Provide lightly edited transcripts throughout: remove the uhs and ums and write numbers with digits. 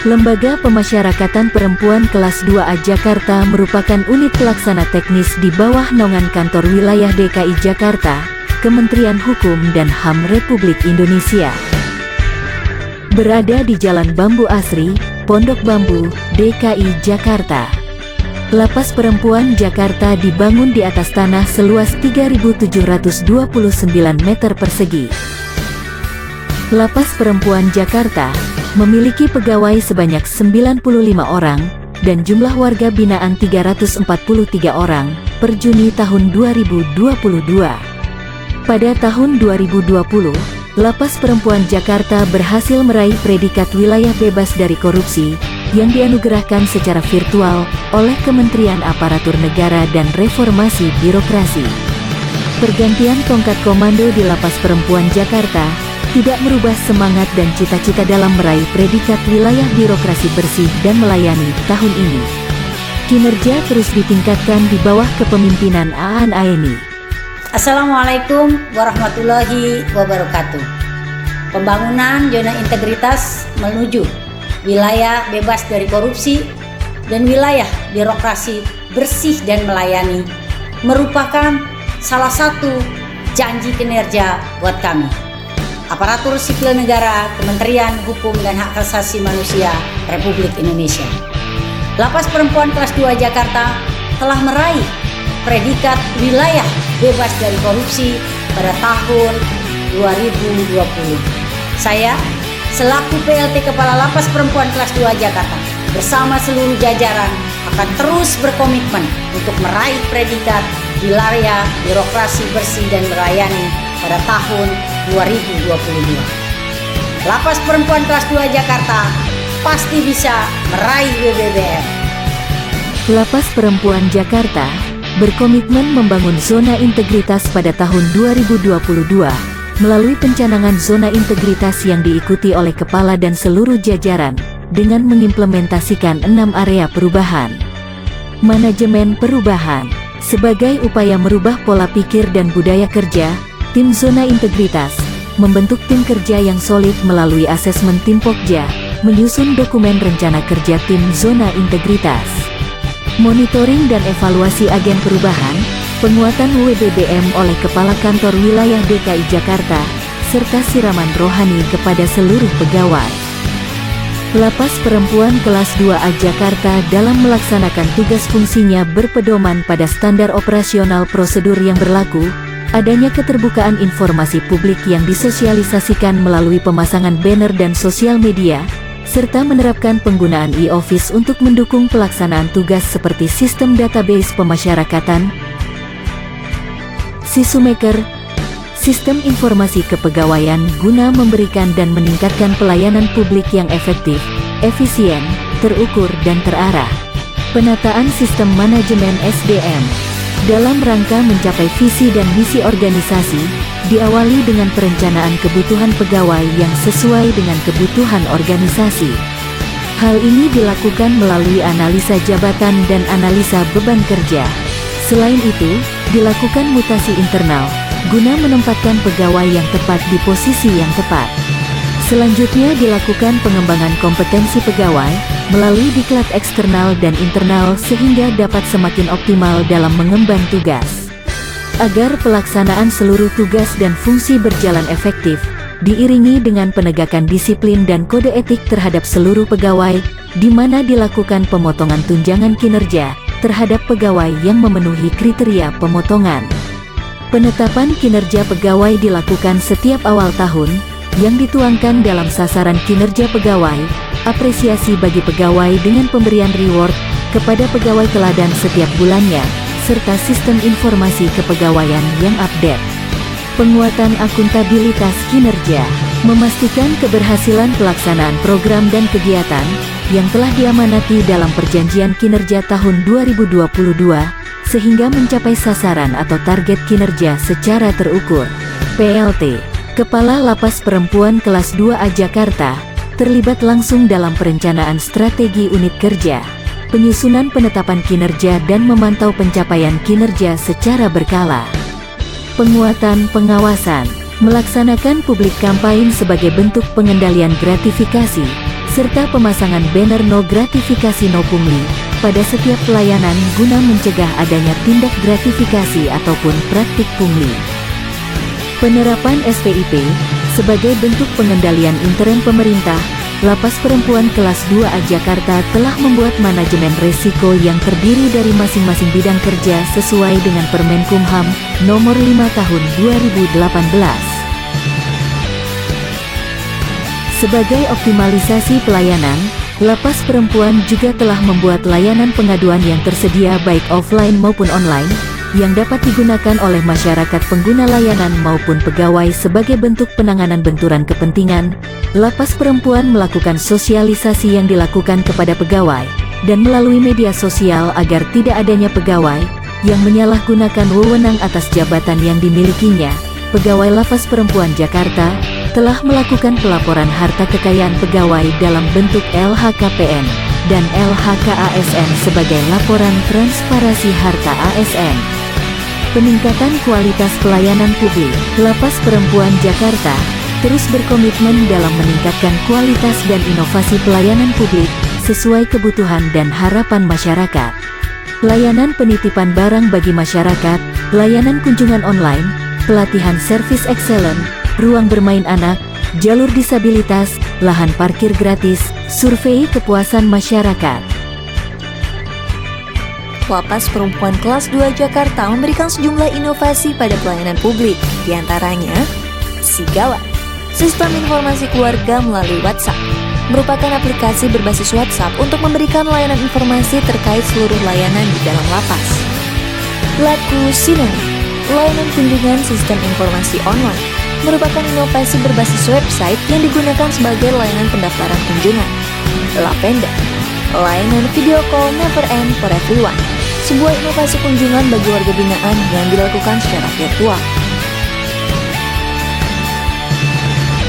Lembaga Pemasyarakatan Perempuan Kelas 2A Jakarta merupakan unit pelaksana teknis di bawah naungan Kantor Wilayah DKI Jakarta, Kementerian Hukum dan HAM Republik Indonesia. Berada di Jalan Bambu Asri, Pondok Bambu, DKI Jakarta. Lapas Perempuan Jakarta dibangun di atas tanah seluas 3.729 meter persegi. Lapas Perempuan Jakarta memiliki pegawai sebanyak 95 orang, dan jumlah warga binaan 343 orang, per Juni tahun 2022. Pada tahun 2020, Lapas Perempuan Jakarta berhasil meraih predikat wilayah bebas dari korupsi, yang dianugerahkan secara virtual oleh Kementerian Aparatur Negara dan Reformasi Birokrasi. Pergantian tongkat komando di Lapas Perempuan Jakarta tidak merubah semangat dan cita-cita dalam meraih predikat wilayah birokrasi bersih dan melayani tahun ini. Kinerja terus ditingkatkan di bawah kepemimpinan Aan Aeni. Assalamualaikum warahmatullahi wabarakatuh. Pembangunan zona integritas menuju wilayah bebas dari korupsi dan wilayah birokrasi bersih dan melayani merupakan salah satu janji kinerja buat kami, Aparatur Sipil Negara, Kementerian Hukum dan Hak Asasi Manusia Republik Indonesia. Lapas Perempuan Kelas 2 Jakarta telah meraih predikat wilayah bebas dari korupsi pada tahun 2020. Saya, selaku PLT Kepala Lapas Perempuan Kelas 2 Jakarta, bersama seluruh jajaran akan terus berkomitmen untuk meraih predikat wilayah birokrasi bersih dan melayani pada tahun 2022. Lapas Perempuan Kelas 2 Jakarta pasti bisa meraih WBBM. Lapas Perempuan Jakarta berkomitmen membangun zona integritas pada tahun 2022 melalui pencanangan zona integritas yang diikuti oleh kepala dan seluruh jajaran dengan mengimplementasikan 6 area perubahan. Manajemen perubahan sebagai upaya merubah pola pikir dan budaya kerja, tim zona integritas membentuk tim kerja yang solid melalui asesmen tim Pokja, menyusun dokumen rencana kerja tim zona integritas, monitoring dan evaluasi agen perubahan, penguatan WBBM oleh Kepala Kantor Wilayah DKI Jakarta, serta siraman rohani kepada seluruh pegawai. Lapas Perempuan Kelas 2A Jakarta dalam melaksanakan tugas fungsinya berpedoman pada standar operasional prosedur yang berlaku, adanya keterbukaan informasi publik yang disosialisasikan melalui pemasangan banner dan sosial media, serta menerapkan penggunaan e-office untuk mendukung pelaksanaan tugas seperti sistem database pemasyarakatan, Sisumaker, sistem informasi kepegawaian guna memberikan dan meningkatkan pelayanan publik yang efektif, efisien, terukur dan terarah. Penataan sistem manajemen SDM dalam rangka mencapai visi dan misi organisasi, diawali dengan perencanaan kebutuhan pegawai yang sesuai dengan kebutuhan organisasi. Hal ini dilakukan melalui analisa jabatan dan analisa beban kerja. Selain itu, dilakukan mutasi internal, guna menempatkan pegawai yang tepat di posisi yang tepat. Selanjutnya dilakukan pengembangan kompetensi pegawai, melalui diklat eksternal dan internal sehingga dapat semakin optimal dalam mengemban tugas. Agar pelaksanaan seluruh tugas dan fungsi berjalan efektif, diiringi dengan penegakan disiplin dan kode etik terhadap seluruh pegawai, di mana dilakukan pemotongan tunjangan kinerja terhadap pegawai yang memenuhi kriteria pemotongan. Penetapan kinerja pegawai dilakukan setiap awal tahun, yang dituangkan dalam sasaran kinerja pegawai, apresiasi bagi pegawai dengan pemberian reward kepada pegawai teladan setiap bulannya, serta sistem informasi kepegawaian yang update. Penguatan akuntabilitas kinerja, memastikan keberhasilan pelaksanaan program dan kegiatan yang telah diamanati dalam Perjanjian Kinerja tahun 2022, sehingga mencapai sasaran atau target kinerja secara terukur. PLT, Kepala Lapas Perempuan Kelas 2A Jakarta, terlibat langsung dalam perencanaan strategi unit kerja, penyusunan penetapan kinerja dan memantau pencapaian kinerja secara berkala. Penguatan pengawasan, melaksanakan publik campaign sebagai bentuk pengendalian gratifikasi, serta pemasangan banner no gratifikasi no pungli pada setiap pelayanan guna mencegah adanya tindak gratifikasi ataupun praktik pungli. Penerapan SPIP sebagai bentuk pengendalian intern pemerintah, Lapas Perempuan Kelas 2A Jakarta telah membuat manajemen resiko yang terdiri dari masing-masing bidang kerja sesuai dengan Permenkumham Nomor 5 Tahun 2018. Sebagai optimalisasi pelayanan, Lapas Perempuan juga telah membuat layanan pengaduan yang tersedia baik offline maupun online, yang dapat digunakan oleh masyarakat pengguna layanan maupun pegawai sebagai bentuk penanganan benturan kepentingan. Lapas Perempuan melakukan sosialisasi yang dilakukan kepada pegawai, dan melalui media sosial agar tidak adanya pegawai yang menyalahgunakan wewenang atas jabatan yang dimilikinya. Pegawai Lapas Perempuan Jakarta telah melakukan pelaporan harta kekayaan pegawai dalam bentuk LHKPN dan LHKASN sebagai laporan transparansi harta ASN. Peningkatan kualitas pelayanan publik, Lapas Perempuan Jakarta terus berkomitmen dalam meningkatkan kualitas dan inovasi pelayanan publik sesuai kebutuhan dan harapan masyarakat. Layanan penitipan barang bagi masyarakat, layanan kunjungan online, pelatihan service excellent, ruang bermain anak, jalur disabilitas, lahan parkir gratis, survei kepuasan masyarakat. Lapas Perempuan Kelas 2 Jakarta memberikan sejumlah inovasi pada pelayanan publik, diantaranya Sigawat, sistem informasi keluarga melalui WhatsApp, merupakan aplikasi berbasis WhatsApp untuk memberikan layanan informasi terkait seluruh layanan di dalam lapas. Laku Sinonim, layanan kunjungan sistem informasi online, merupakan inovasi berbasis website yang digunakan sebagai layanan pendaftaran kunjungan. Lavender, layanan video call never end for everyone, sebuah inovasi kunjungan bagi warga binaan yang dilakukan secara virtual.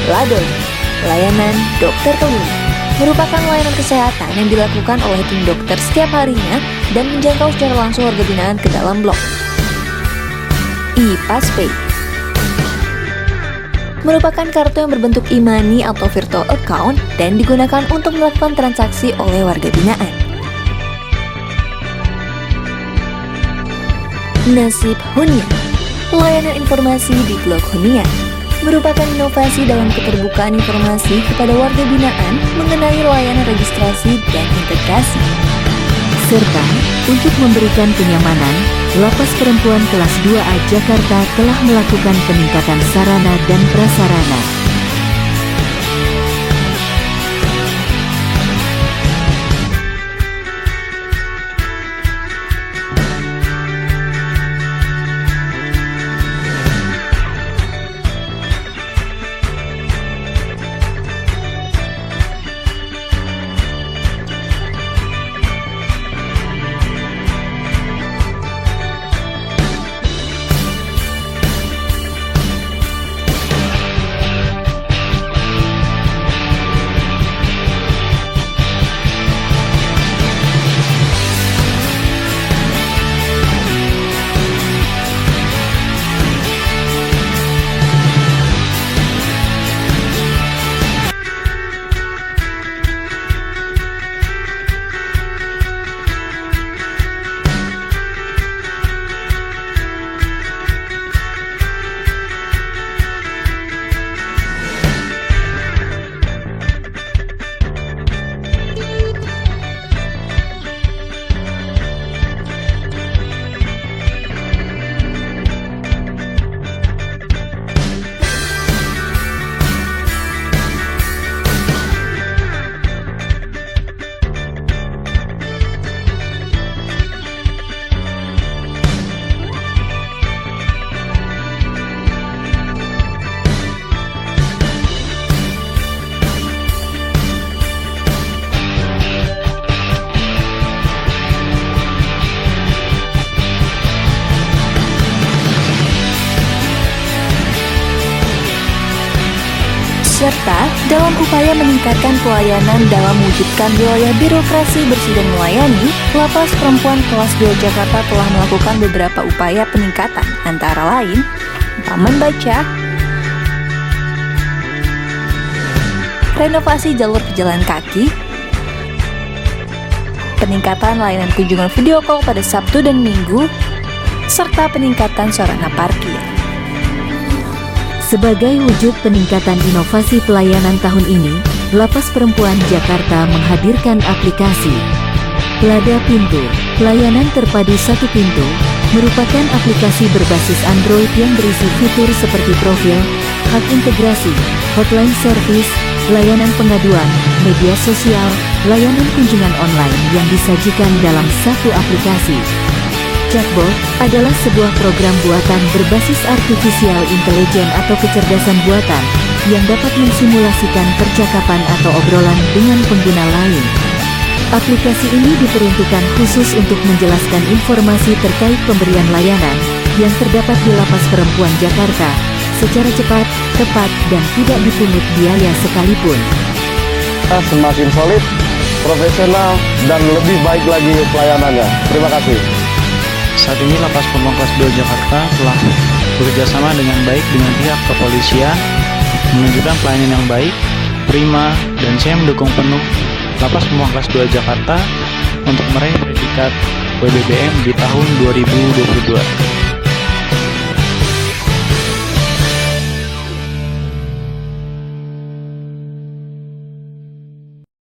Ladon, layanan dokter keliling, merupakan layanan kesehatan yang dilakukan oleh tim dokter setiap harinya dan menjangkau secara langsung warga binaan ke dalam blok. ePassPay, merupakan kartu yang berbentuk e-money atau virtual account dan digunakan untuk melakukan transaksi oleh warga binaan. Nasib Hunian, layanan informasi di blog Hunian, merupakan inovasi dalam keterbukaan informasi kepada warga binaan mengenai layanan registrasi dan integrasi. Serta, untuk memberikan kenyamanan, Lapas Perempuan Kelas 2A Jakarta telah melakukan peningkatan sarana dan prasarana. serta dalam upaya meningkatkan pelayanan dalam mewujudkan wilayah birokrasi bersih dan melayani, Lapas Perempuan Kelas 2 Jakarta telah melakukan beberapa upaya peningkatan, antara lain Taman Baca, renovasi jalur pejalan kaki, peningkatan layanan kunjungan video call pada Sabtu dan Minggu, serta peningkatan sarana parkir. Sebagai wujud peningkatan inovasi pelayanan tahun ini, Lapas Perempuan Jakarta menghadirkan aplikasi Lada Pintu. Pelayanan terpadu satu pintu merupakan aplikasi berbasis Android yang berisi fitur seperti profil, hak integrasi, hotline service, layanan pengaduan, media sosial, layanan kunjungan online yang disajikan dalam satu aplikasi. Chatbot adalah sebuah program buatan berbasis artificial intelligence atau kecerdasan buatan yang dapat mensimulasikan percakapan atau obrolan dengan pengguna lain. Aplikasi ini diperuntukkan khusus untuk menjelaskan informasi terkait pemberian layanan yang terdapat di Lapas Perempuan Jakarta secara cepat, tepat, dan tidak dipungut biaya sekalipun. Semakin solid, profesional, dan lebih baik lagi pelayanannya. Terima kasih. Saat ini Lapas Perempuan Kelas 2 Jakarta telah bekerjasama dengan baik dengan pihak kepolisian, menunjukkan pelayanan yang baik, prima, dan saya mendukung penuh Lapas Perempuan Kelas 2 Jakarta untuk meraih predikat WBBM di tahun 2022.